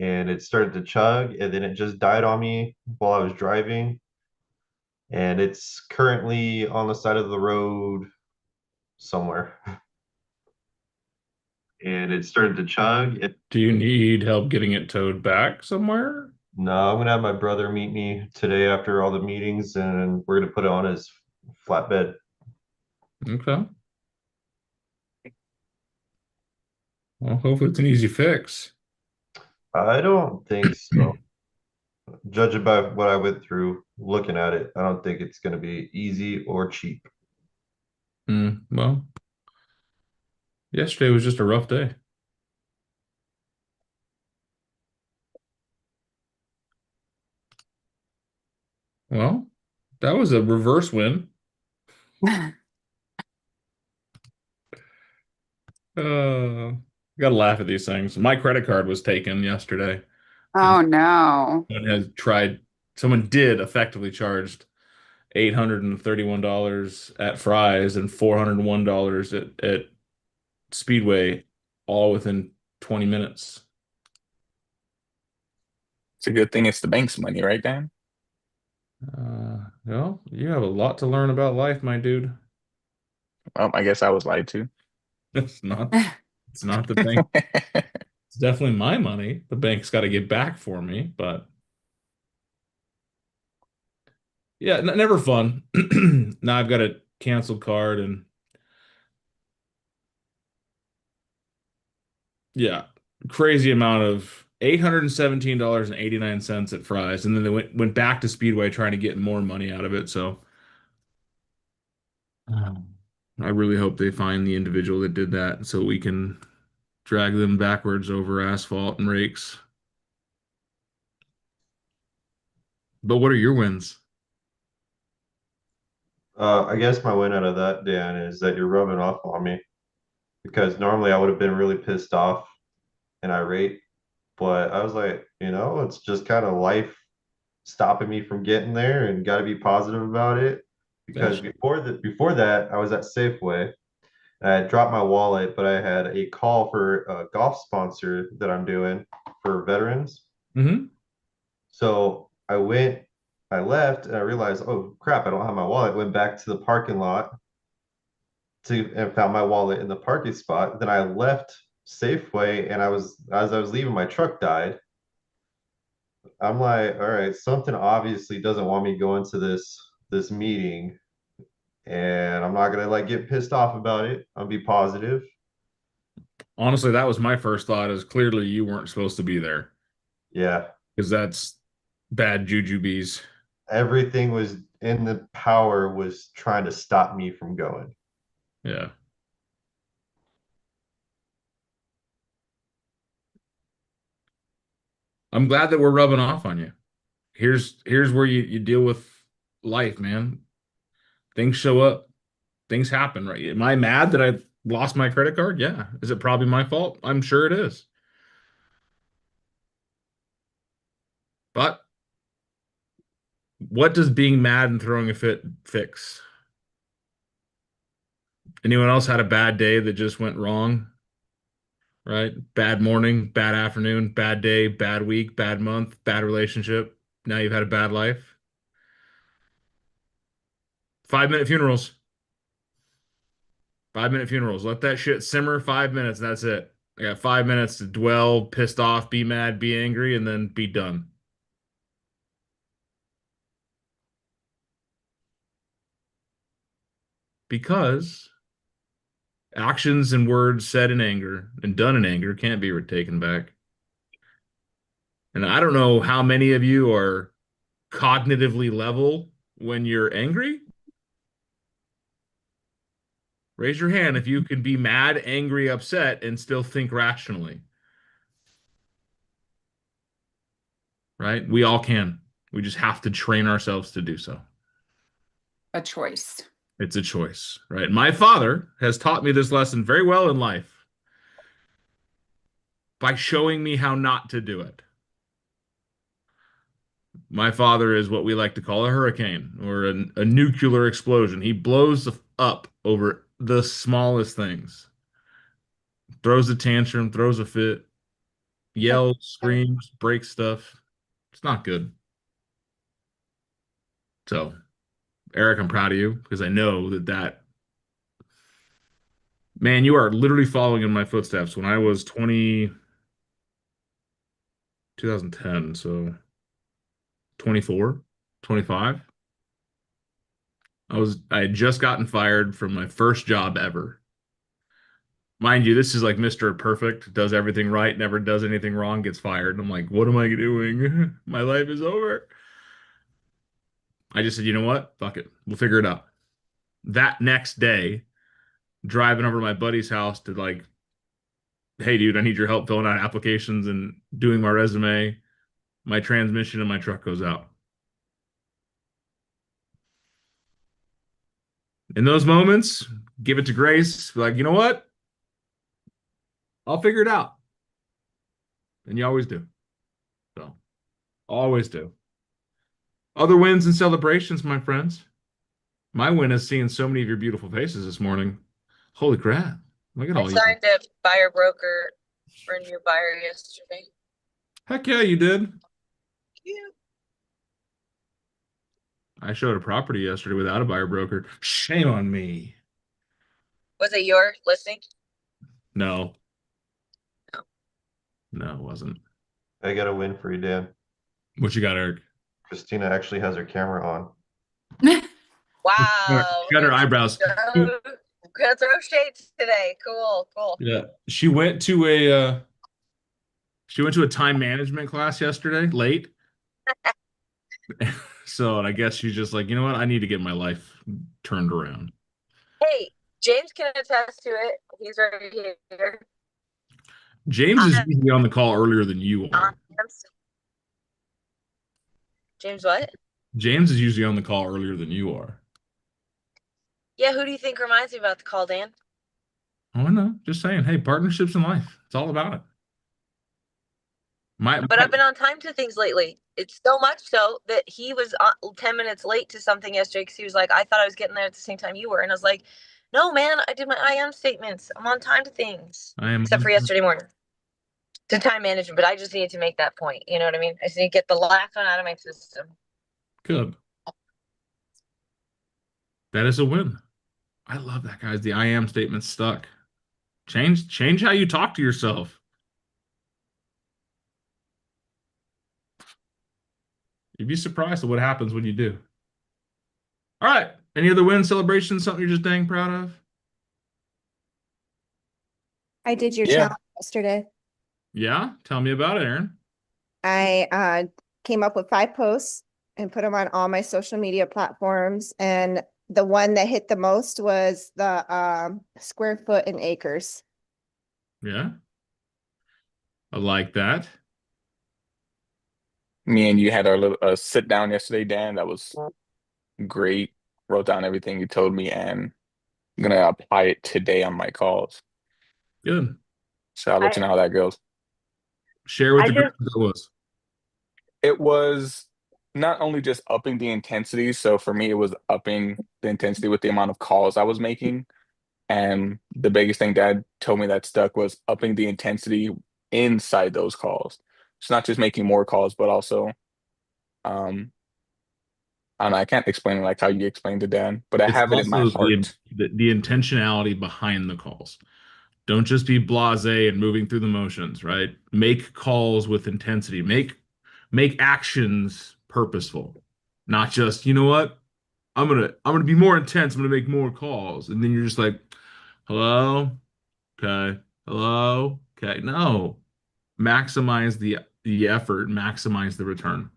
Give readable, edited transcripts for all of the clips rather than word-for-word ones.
and it started to chug, and then it just died on me while I was driving. And it's currently on the side of the road somewhere. And it started to chug. Do you need help getting it towed back somewhere? No, I'm gonna have my brother meet me today after all the meetings, and we're gonna put it on his flatbed. Okay. Well, hopefully it's an easy fix. I don't think so. Judging by what I went through looking at it, I don't think it's gonna be easy or cheap. Well, yesterday was just a rough day. Well, that was a reverse win. Uh, gotta laugh at these things. My credit card was taken yesterday, and Oh no. someone has tried, someone did effectively charged $831 at Fry's and $401 at Speedway, all within 20 minutes. It's a good thing it's the bank's money, right, Dan? Well, you have a lot to learn about life, my dude. Well, I guess I was lied to. It's not, it's not the bank. It's definitely my money. The bank's got to get back for me, but yeah, never fun. Now I've got a canceled card and yeah, crazy amount of $817.89 at Fry's, and then they went back to Speedway trying to get more money out of it. So I really hope they find the individual that did that so we can drag them backwards over asphalt and rakes. But what are your wins? I guess my win out of that, Dan, is that you're rubbing off on me because normally I would have been really pissed off and irate, but I was like, it's just kind of life stopping me from getting there and got to be positive about it. Because That's before that, I was at Safeway. I had dropped my wallet, but I had a call for a golf sponsor that I'm doing for veterans. hmm So I left, and I realized, oh crap, I don't have my wallet. Went back to the parking lot to and found my wallet in the parking spot. Then I left Safeway, and as I was leaving, my truck died. I'm like, all right, something obviously doesn't want me going to this meeting, and I'm not gonna like get pissed off about it. I'll be positive. Honestly, that was my first thought is clearly you weren't supposed to be there Yeah, because that's bad juju bees. everything was in the power was trying to stop me from going. Yeah. I'm glad that we're rubbing off on you. Here's where you deal with life, man. Things show up, things happen, right? Am I mad that I lost my credit card? Yeah. Is it probably my fault? I'm sure it is. But what does being mad and throwing a fit fix? Anyone else had a bad day that just went wrong, right? Bad morning, bad afternoon, bad day, bad week, bad month, bad relationship. Now you've had a bad life. 5 minute funerals. 5 minute funerals. Let that shit simmer 5 minutes. That's it. I got 5 minutes to dwell, pissed off, be mad, be angry, and then be done. Because actions and words said in anger and done in anger can't be taken back. And I don't know how many of you are cognitively level when you're angry. Raise your hand if you can be mad, angry, upset, and still think rationally, right? We all can. We just have to train ourselves to do so. A choice. It's a choice, right? My father has taught me this lesson very well in life by showing me how not to do it. My father is what we like to call a hurricane or a nuclear explosion. He blows up over the smallest things, throws a tantrum, throws a fit, yells, screams, breaks stuff. It's not good. So, Eric, I'm proud of you because I know that man, you are literally following in my footsteps. When I was 2010, so 24, 25. I had just gotten fired from my first job ever. Mind you, this is like Mr. Perfect, does everything right, never does anything wrong, gets fired. I'm like, what am I doing? My life is over. I just said, you know what? Fuck it. We'll figure it out. That next day, driving over to my buddy's house to like, hey, dude, I need your help filling out applications and doing my resume. My transmission in my truck goes out. In those moments, give it to Grace. Be like, you know what? I'll figure it out. And you always do. So, always do. Other wins and celebrations, my friends. My win is seeing so many of your beautiful faces this morning. Holy crap. Look at I all you. signed a buyer broker for a new buyer yesterday. Heck yeah, you did. Yeah. I showed a property yesterday without a buyer broker. Shame on me. Was it your listing? No. No. No, it wasn't. I got a win for you, Dan. What you got, Eric? Christina actually has her camera on. Wow. Got her eyebrows. Gonna throw shades today. Cool, cool. Yeah. She went to a time management class yesterday, late. So I guess she's just like, you know what? I need to get my life turned around. Hey, James can attest to it. He's right here. James is usually on the call earlier than you are. James, what? James is usually on the call earlier than you are. Yeah, who do you think reminds me about the call, Dan? Oh, I know. Just saying. Hey, partnerships in life. It's all about it. But I've been on time to things lately. It's so much so that he was 10 minutes late to something yesterday because he was like, I thought I was getting there at the same time you were. And I was like, no, man, I did my IM statements. I'm on time to things. I am Except for yesterday morning. To time management, but I just needed to make that point. You know what I mean? I just need to get the last one out of my system. good. That is a win. I love that, guys. The I am statement stuck. Change how you talk to yourself. You'd be surprised at what happens when you do. All right. Any other win celebrations? Something you're just dang proud of? I did your Yeah. challenge yesterday. Yeah. Tell me about it, Aaron. I came up with 5 posts and put them on all my social media platforms. And the one that hit the most was the square foot in acres. Yeah. I like that. Me and you had our little sit down yesterday, Dan. That was great. Wrote down everything you told me, and I'm gonna apply it today on my calls. Good. So I'll let you know how that goes. Share with I the group what that was. It was not only just upping the intensity. So for me, it was upping the intensity with the amount of calls I was making. And the biggest thing Dad told me that stuck was upping the intensity inside those calls. It's not just making more calls, but also, I don't know, I can't explain it like how you explained to Dad, but I It's have it in my also heart. the intentionality behind the calls. Don't just be blasé and moving through the motions, right? Make calls with intensity. Make actions purposeful. Not just, you know what? I'm gonna be more intense. I'm gonna make more calls. And then you're just like, hello? Okay. Hello? Okay. No. Maximize the effort, maximize the return.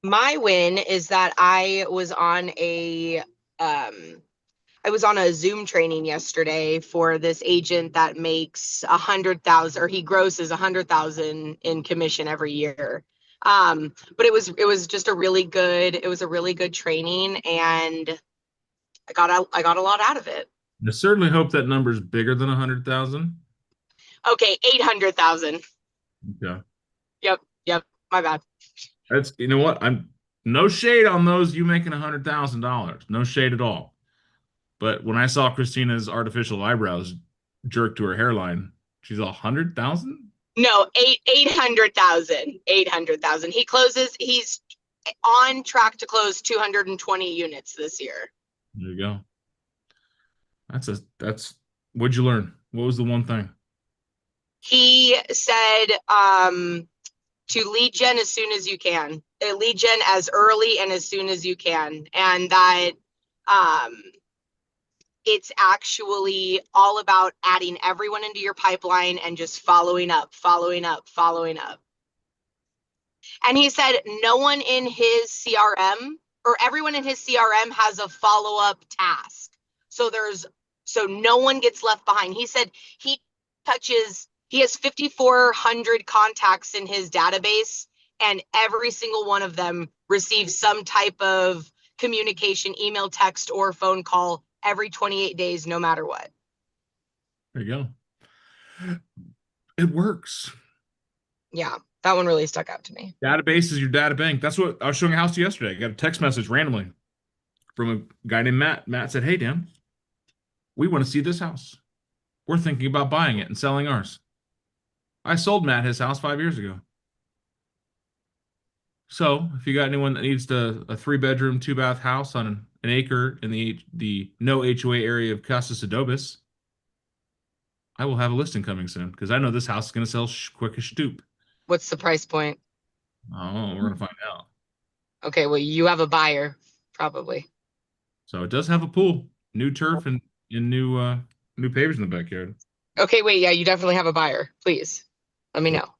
My win is that I was on a Zoom training yesterday for this agent that makes 100,000, or he grosses 100,000 in commission every year. But it was just a really good training, and I got a lot out of it. I certainly hope that number's bigger than 100,000. Okay, 800,000. Yeah. Yep, my bad. That's, you know what? I'm no shade on those you making $100,000. No shade at all. But when I saw Christina's artificial eyebrows jerk to her hairline, She's 100,000. No, 800,000. 800,000. He's on track to close 220 units this year. There you go. That's what'd you learn? What was the one thing? He said to lead gen as soon as you can. Lead gen as early and as soon as you can. And that it's actually all about adding everyone into your pipeline and just following up. And he said no one in his CRM or everyone in his CRM has a follow-up task. So no one gets left behind. He said he has 5,400 contacts in his database, and every single one of them receives some type of communication, email, text, or phone call every 28 days, no matter what. There you go. It works. Yeah, that one really stuck out to me. Database is your data bank. That's what I was showing a house to yesterday. I got a text message randomly from a guy named Matt. Matt said, "Hey, Dan, we want to see this house. We're thinking about buying it and selling ours." I sold Matt his house 5 years ago. So if you got anyone that needs a 3-bedroom, 2-bath house on an acre in the no HOA area of Casas Adobes, I will have a listing coming soon because I know this house is going to sell quick as stoop. What's the price point? Oh, we're going to find out. Okay, well, you have a buyer, probably. So it does have a pool, new turf, and new pavers in the backyard. Okay, wait, yeah, you definitely have a buyer. Please, let me know.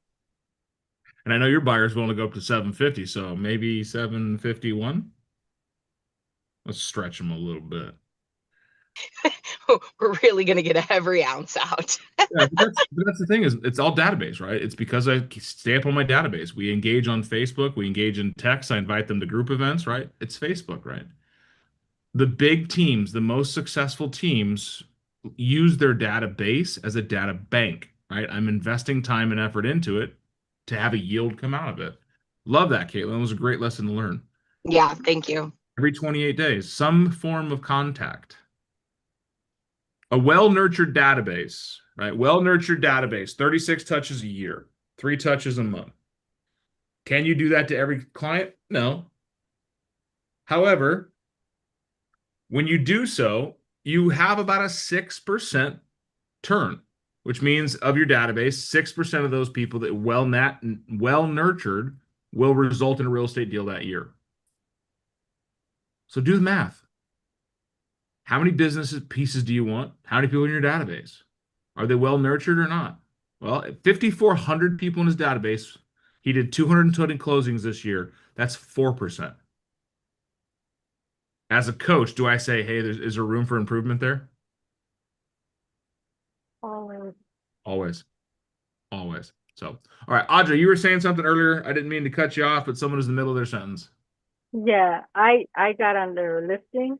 And I know your buyer's willing to go up to 750, so maybe 751. Let's stretch them a little bit. We're really gonna get every ounce out. Yeah, but that's the thing is it's all database, right? It's because I stay up on my database. We engage on Facebook, we engage in text, I invite them to group events, right? It's Facebook, right? The big teams, the most successful teams use their database as a data bank, right? I'm investing time and effort into it to have a yield come out of it. Love that, Caitlin. It was a great lesson to learn. Yeah, thank you. Every 28 days, some form of contact. A well-nurtured database, right? Well-nurtured database, 36 touches a year, 3 touches a month. Can you do that to every client? No. However, when you do so, you have about a 6% turn, which means of your database, 6% of those people that well-nurtured will result in a real estate deal that year. So do the math. How many business pieces do you want? How many people in your database? Are they well-nurtured or not? Well, 5,400 people in his database, he did 220 closings this year. That's 4%. As a coach, do I say, hey, is there room for improvement there? Always. So, all right, Audrey, you were saying something earlier. I didn't mean to cut you off, but someone was in the middle of their sentence. Yeah, I got under listing.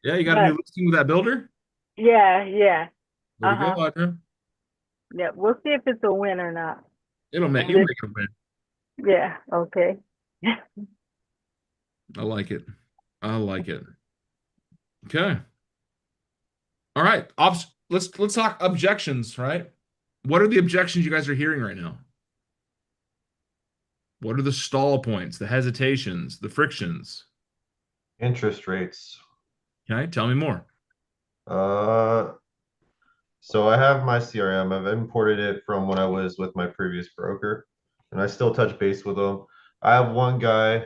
Yeah, you got a new listing with that builder? Yeah. There you go, Audrey. Yeah, we'll see if it's a win or not. You'll make it a win. Yeah, okay. I like it. Okay. All right. Let's talk objections, right? What are the objections you guys are hearing right now? What are the stall points, the hesitations, the frictions? Interest rates. Okay, tell me more. So I have my CRM. I've imported it from when I was with my previous broker, and I still touch base with them. I have one guy,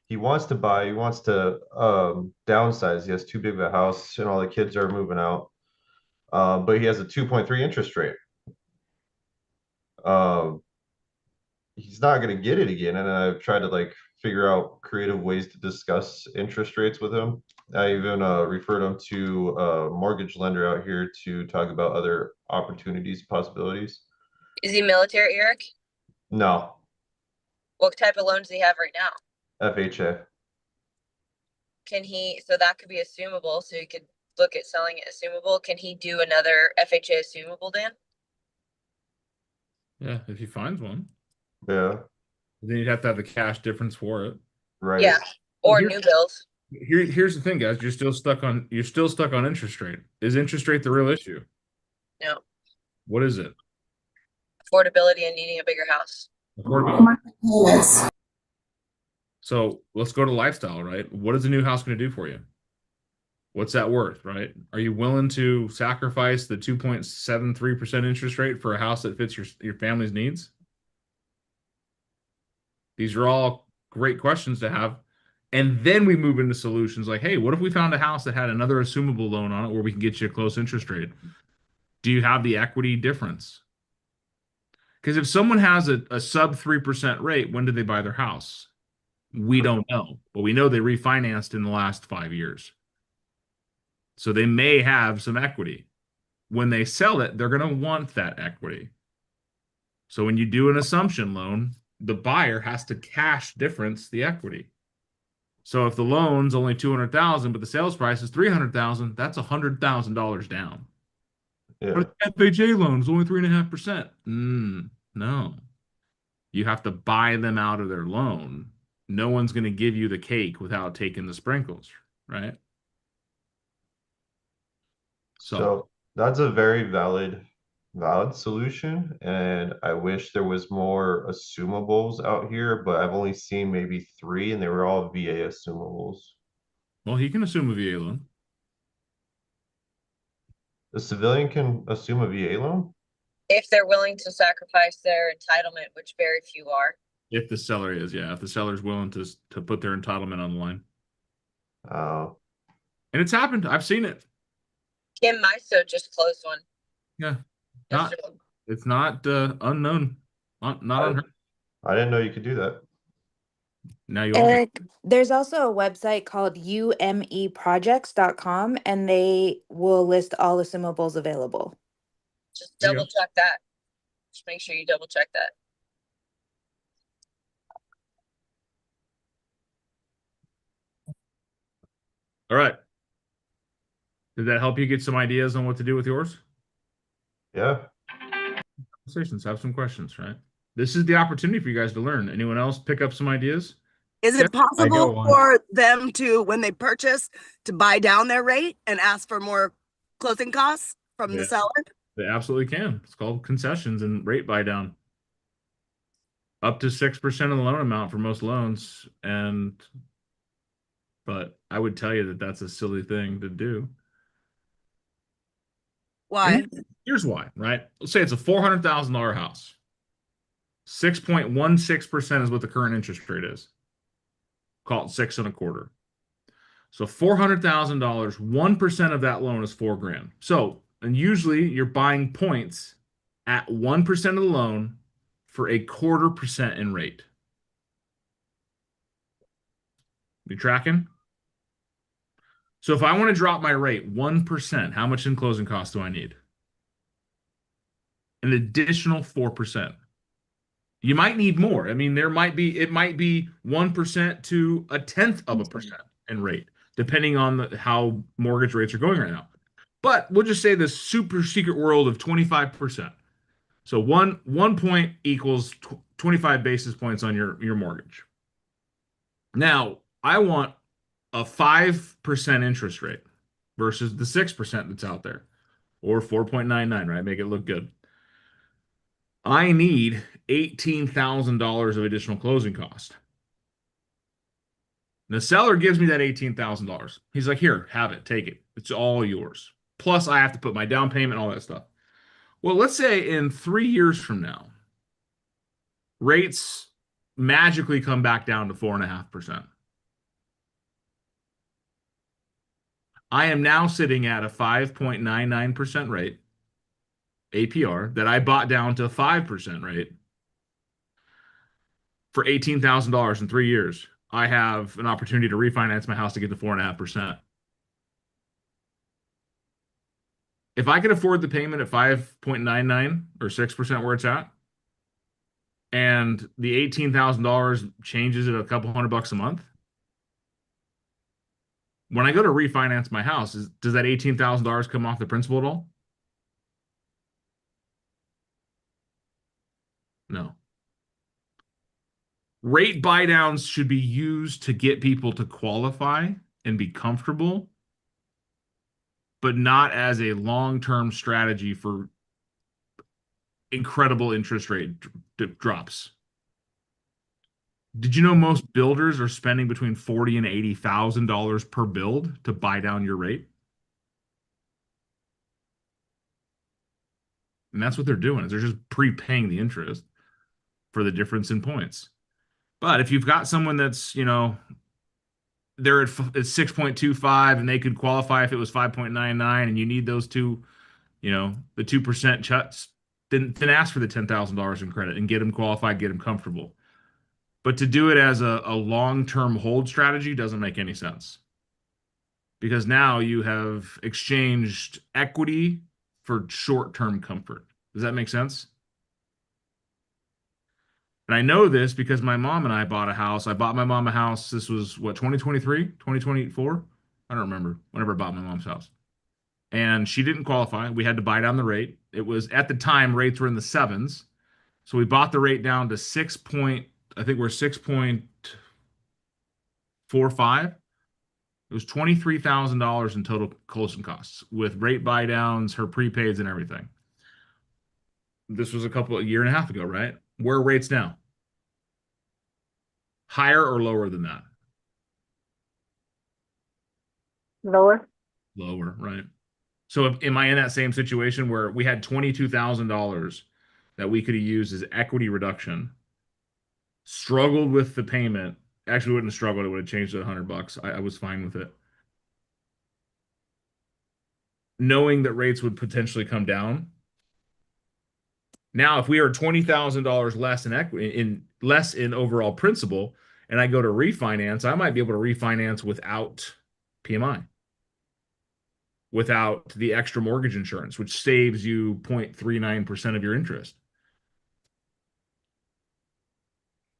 he wants to buy, he wants to downsize. He has too big of a house and all the kids are moving out. But he has a 2.3 interest rate. He's not going to get it again. And I've tried to figure out creative ways to discuss interest rates with him. I even referred him to a mortgage lender out here to talk about other opportunities, possibilities. Is he military, Eric? No, What type of loans does he have right now? FHA. So that could be assumable, so you could look at selling it assumable. Can he do another FHA assumable, Dan? Yeah, if he finds one. Yeah, Then you'd have to have the cash difference for it. right. Yeah, or new bills. Here's the thing, guys. You're still stuck on interest rate. Is interest rate the real issue? No. What is it? Affordability and needing a bigger house. Affordability. So let's go to lifestyle, right? What is a new house going to do for you? What's that worth, right? Are you willing to sacrifice the 2.73% interest rate for a house that fits your family's needs? These are all great questions to have. And then we move into solutions like, hey, what if we found a house that had another assumable loan on it where we can get you a close interest rate? Do you have the equity difference? Because if someone has a sub 3% rate, when did they buy their house? We don't know, but we know they refinanced in the last 5 years. So they may have some equity. When they sell it, they're going to want that equity. So when you do an assumption loan, the buyer has to cash difference the equity. So if the loan's only $200,000, but the sales price is $300,000, that's $100,000 down. Yeah. But the FHA loan is only 3.5%. No. You have to buy them out of their loan. No one's going to give you the cake without taking the sprinkles, right? So that's a very valid solution, and I wish there was more assumables out here, but I've only seen maybe 3, and they were all VA assumables. Well, he can assume a VA loan. The civilian can assume a VA loan? If they're willing to sacrifice their entitlement, which very few are. If the seller is, yeah. If the seller's willing to put their entitlement on the line. Oh, And it's happened. I've seen it. Kim Miso just closed one. Yeah. Not, yesterday. it's not unknown. Not unheard. I didn't know you could do that. Now you all. Eric, there's also a website called umeprojects.com and they will list all assumables available. Just There you double go. check that. Just make sure you double check that. All right. Did that help you get some ideas on what to do with yours? Yeah. Conversations, have some questions, right? This is the opportunity for you guys to learn. Anyone else pick up some ideas? Is Yeah, it possible one. for them to, when they purchase, to buy down their rate and ask for more closing costs from Yeah. the seller? They absolutely can. It's called concessions and rate buy down. Up to 6% of the loan amount for most loans. But I would tell you that that's a silly thing to do. Why? Here's why, right? Let's say it's a $400,000 house. 6.16% is what the current interest rate is. Call it 6.25. So $400,000, 1% of that loan is $4,000. So, and usually you're buying points at 1% of the loan for 0.25% in rate. You tracking? So if I want to drop my rate 1%, how much in closing costs do I need? An additional 4%. You might need more. I mean, it might be 1% to 0.1% in rate, depending on how mortgage rates are going right now. But we'll just say the super secret world of 25%. So one point equals 25 basis points on your mortgage. Now, I want a 5% interest rate versus the 6% that's out there, or 4.99, right? Make it look good. I need $18,000 of additional closing cost. The seller gives me that $18,000. He's like, here, have it, take it. It's all yours. Plus, I have to put my down payment, all that stuff. Well, let's say in 3 years from now, rates magically come back down to 4.5%. I am now sitting at a 5.99% rate APR that I bought down to 5% rate for $18,000 in 3 years. I have an opportunity to refinance my house to get to 4.5%. If I could afford the payment at 5.99 or 6% where it's at, and the $18,000 changes at a couple $100 a month, when I go to refinance my house, does that $18,000 come off the principal at all? No. Rate buy downs should be used to get people to qualify and be comfortable, but not as a long-term strategy for incredible interest rate drops. Did you know most builders are spending between $40,000 and $80,000 per build to buy down your rate? And that's what they're doing, is they're just prepaying the interest for the difference in points. But if you've got someone that's, they're at 6.25 and they could qualify if it was 5.99 and you need those two, the 2% chuts, then ask for the $10,000 in credit and get them qualified, get them comfortable. But to do it as a long-term hold strategy doesn't make any sense. Because now you have exchanged equity for short-term comfort. Does that make sense? And I know this because my mom and I bought a house. I bought my mom a house. This was what, 2023, 2024? I don't remember. Whenever I bought my mom's house. And she didn't qualify. We had to buy down the rate. It was, at the time, rates were in the 7s. So we bought the rate down to 6.45. It was $23,000 in total closing costs with rate buy downs, her prepaids, and everything. This was a year and a half ago, right? Where are rates now? Higher or lower than that? Lower. Lower, right? So am I in that same situation where we had $22,000 that we could have used as equity reduction, struggled with the payment? Actually, wouldn't have struggled. It would have changed to $100. I was fine with it. Knowing that rates would potentially come down. Now, if we are $20,000 less in equity, less in overall principal, and I go to refinance, I might be able to refinance without PMI, without the extra mortgage insurance, which saves you 0.39% of your interest.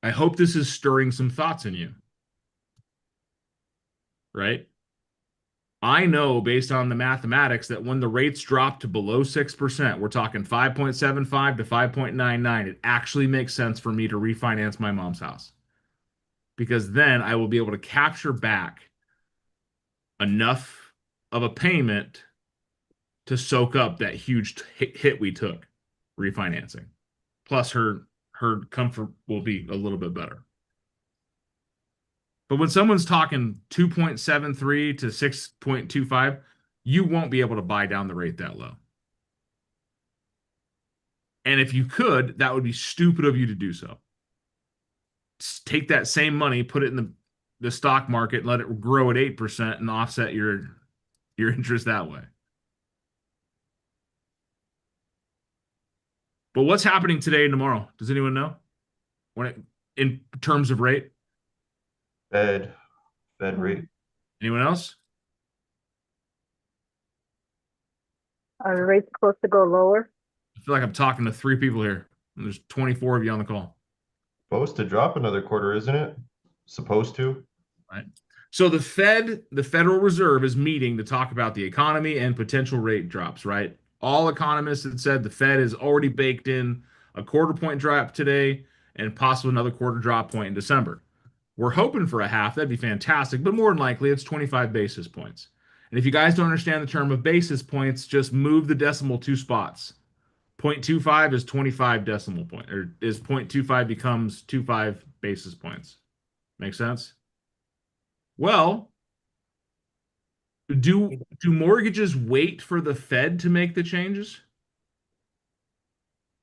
I hope this is stirring some thoughts in you. Right? I know based on the mathematics that when the rates drop to below 6%, we're talking 5.75 to 5.99, it actually makes sense for me to refinance my mom's house. Because then I will be able to capture back enough of a payment to soak up that huge hit we took refinancing. Plus her comfort will be a little bit better. But when someone's talking 2.73 to 6.25, you won't be able to buy down the rate that low. And if you could, that would be stupid of you to do so. Take that same money, put it in the stock market, and let it grow at 8% and offset your interest that way. But what's happening today and tomorrow? Does anyone know? In terms of rate? Fed rate. Anyone else? Are the rates supposed to go lower? I feel like I'm talking to 3 people here. And there's 24 of you on the call. Supposed to drop another quarter, isn't it? Supposed to. Right. So the Federal Reserve is meeting to talk about the economy and potential rate drops, right? All economists had said the Fed has already baked in a quarter-point drop today and possibly another quarter drop point in December. We're hoping for a half. That'd be fantastic. But more than likely, it's 25 basis points. And if you guys don't understand the term of basis points, just move the decimal 2 spots. 0.25 is 25 decimal point, or is 0.25 becomes 25 basis points. Make sense? Well, do mortgages wait for the Fed to make the changes?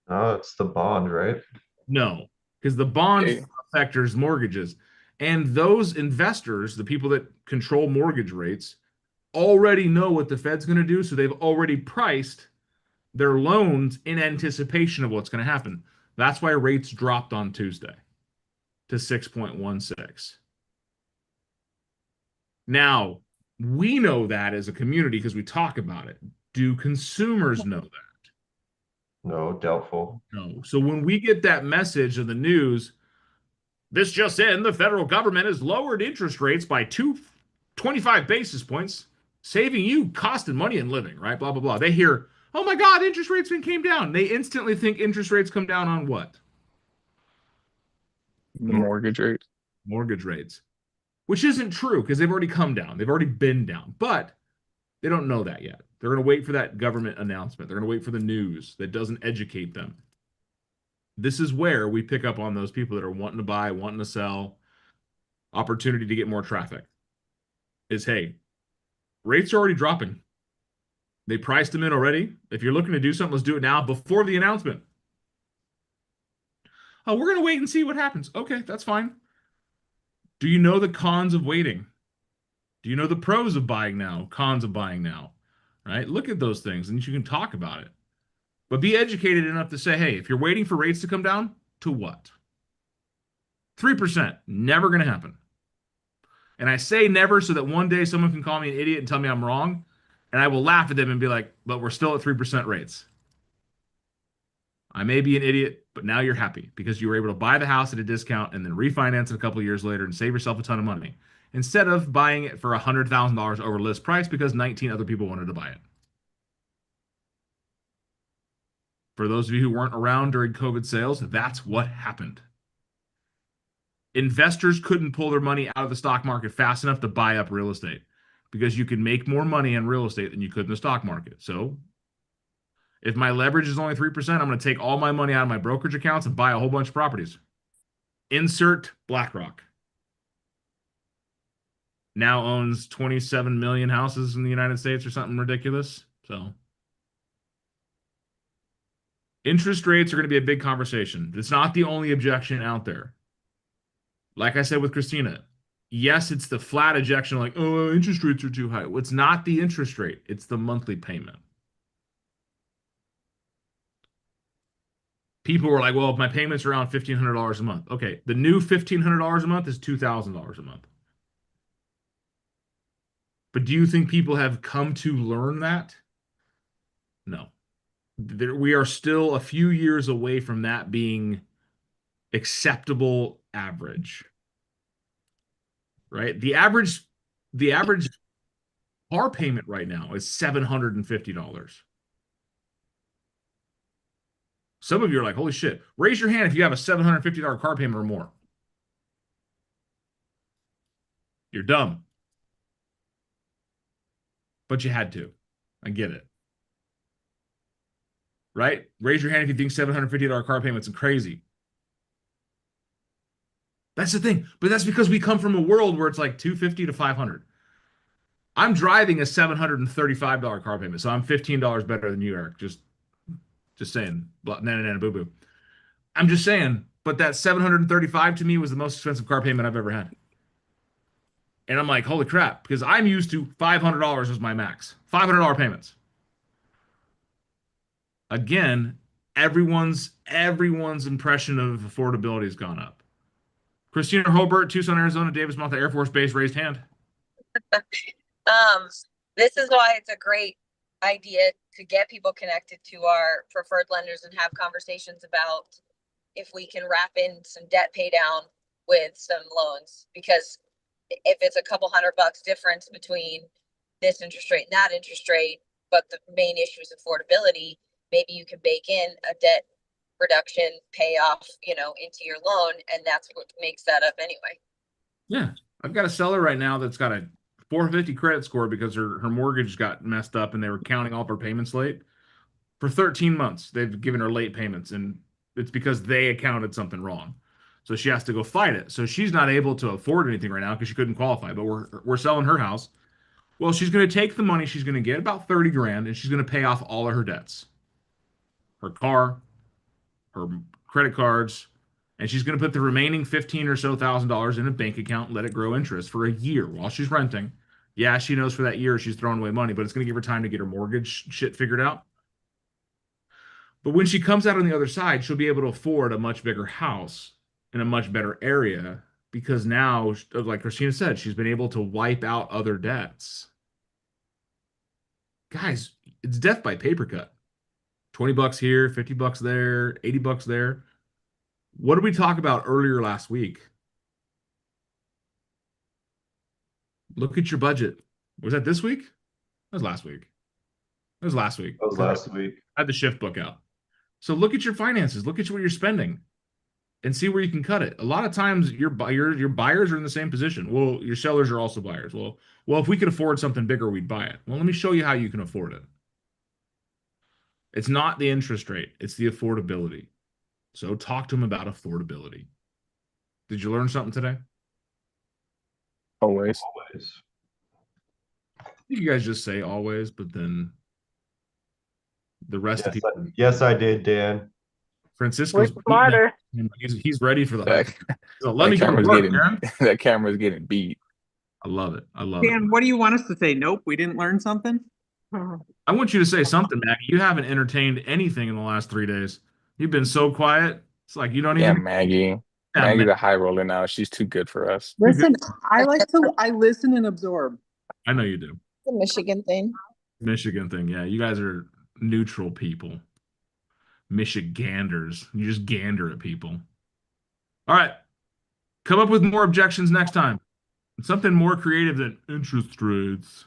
Oh, it's the bond, right? No, because the bond factors mortgages. And those investors, the people that control mortgage rates, already know what the Fed's going to do. So they've already priced their loans in anticipation of what's going to happen. That's why rates dropped on Tuesday to 6.16. Now, we know that as a community because we talk about it. Do consumers know that? No, doubtful. No. So when we get that message in the news, this just in, the federal government has lowered interest rates by 25 basis points, saving you cost and money in living, right? Blah, blah, blah. They hear, oh my God, interest rates came down. They instantly think interest rates come down on what? Mortgage rates. Mortgage rates. Which isn't true because they've already come down. They've already been down. But they don't know that yet. They're going to wait for that government announcement. They're going to wait for the news that doesn't educate them. This is where we pick up on those people that are wanting to buy, wanting to sell, opportunity to get more traffic. Is, hey, rates are already dropping. They priced them in already. If you're looking to do something, let's do it now before the announcement. Oh, we're going to wait and see what happens. Okay, that's fine. Do you know the cons of waiting? Do you know the pros of buying now, cons of buying now? Right? Look at those things and you can talk about it. But be educated enough to say, hey, if you're waiting for rates to come down, to what? 3%, never going to happen. And I say never so that one day someone can call me an idiot and tell me I'm wrong, and I will laugh at them and be like, but we're still at 3% rates. I may be an idiot, but now you're happy because you were able to buy the house at a discount and then refinance it a couple of years later and save yourself a ton of money instead of buying it for $100,000 over list price because 19 other people wanted to buy it. For those of you who weren't around during COVID sales, that's what happened. Investors couldn't pull their money out of the stock market fast enough to buy up real estate because you can make more money in real estate than you could in the stock market. So if my leverage is only 3%, I'm going to take all my money out of my brokerage accounts and buy a whole bunch of properties. Insert BlackRock. Now owns 27 million houses in the United States or something ridiculous. So interest rates are going to be a big conversation. It's not the only objection out there. Like I said with Christina, yes, it's the flat ejection like, oh, interest rates are too high. Well, it's not the interest rate. It's the monthly payment. People were like, well, if my payment's around $1,500 a month. Okay, the new $1,500 a month is $2,000 a month. But do you think people have come to learn that? No. We are still a few years away from that being acceptable average. Right? The average car payment right now is $750. Some of you are like, holy shit. Raise your hand if you have a $750 car payment or more. You're dumb. But you had to. I get it. Right? Raise your hand if you think $750 car payments are crazy. That's the thing. But that's because we come from a world where it's like $250 to $500. I'm driving a $735 car payment, so I'm $15 better than you, Eric. Just saying. Boo-boo. I'm just saying, but that $735 to me was the most expensive car payment I've ever had. And I'm like, holy crap, because I'm used to $500 as my max. $500 payments. Again, everyone's impression of affordability has gone up. Christina Hobart, Tucson, Arizona, Davis Monthan Air Force Base, raised hand. This is why it's a great idea to get people connected to our preferred lenders and have conversations about if we can wrap in some debt pay down with some loans, because if it's a couple $100 difference between this interest rate and that interest rate, but the main issue is affordability, maybe you can bake in a debt reduction payoff, into your loan, and that's what makes that up anyway. Yeah. I've got a seller right now that's got a 450 credit score because her mortgage got messed up and they were counting all of her payments late. For 13 months, they've given her late payments, and it's because they accounted something wrong. So she has to go fight it. So she's not able to afford anything right now because she couldn't qualify, but we're selling her house. Well, she's going to take the money she's going to get, about 30 grand, and she's going to pay off all of her debts. Her car, her credit cards, and she's going to put the remaining $15,000 or so in a bank account and let it grow interest for a year while she's renting. Yeah, she knows for that year she's throwing away money, but it's going to give her time to get her mortgage shit figured out. But when she comes out on the other side, she'll be able to afford a much bigger house in a much better area because now, like Christina said, she's been able to wipe out other debts. Guys, it's death by paper cut. $20 here, $50 there, $80 there. What did we talk about earlier last week? Look at your budget. Was that this week? That was last week. That was last week. That was last week. I had the shift book out. So look at your finances. Look at what you're spending and see where you can cut it. A lot of times your buyers are in the same position. Well, your sellers are also buyers. Well, if we could afford something bigger, we'd buy it. Well, let me show you how you can afford it. It's not the interest rate. It's the affordability. So talk to them about affordability. Did you learn something today? Always. Always. You guys just say always, but then the rest of Yes, people. yes, I did, Dan. Francisco's We're smarter. beating it. He's ready for the That, hype. So let that me go to camera's work, getting Aaron. that camera's getting beat. I love it. I love it. Dan, what do you want us to say? Nope, we didn't learn something. I want you to say something, Maggie. You haven't entertained anything in the last 3 days. You've been so quiet. It's like you don't Yeah, even. Maggie. Yeah, Maggie, man. the high roller now. She's too good for us. Listen, I listen and absorb. I know you do. The Michigan thing. Michigan thing. Yeah, you guys are neutral people. Michiganders. You just gander at people. All right. Come up with more objections next time. Something more creative than interest rates.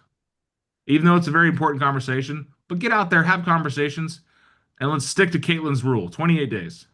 Even though it's a very important conversation, but get out there, have conversations, and let's stick to Caitlin's rule, 28 days.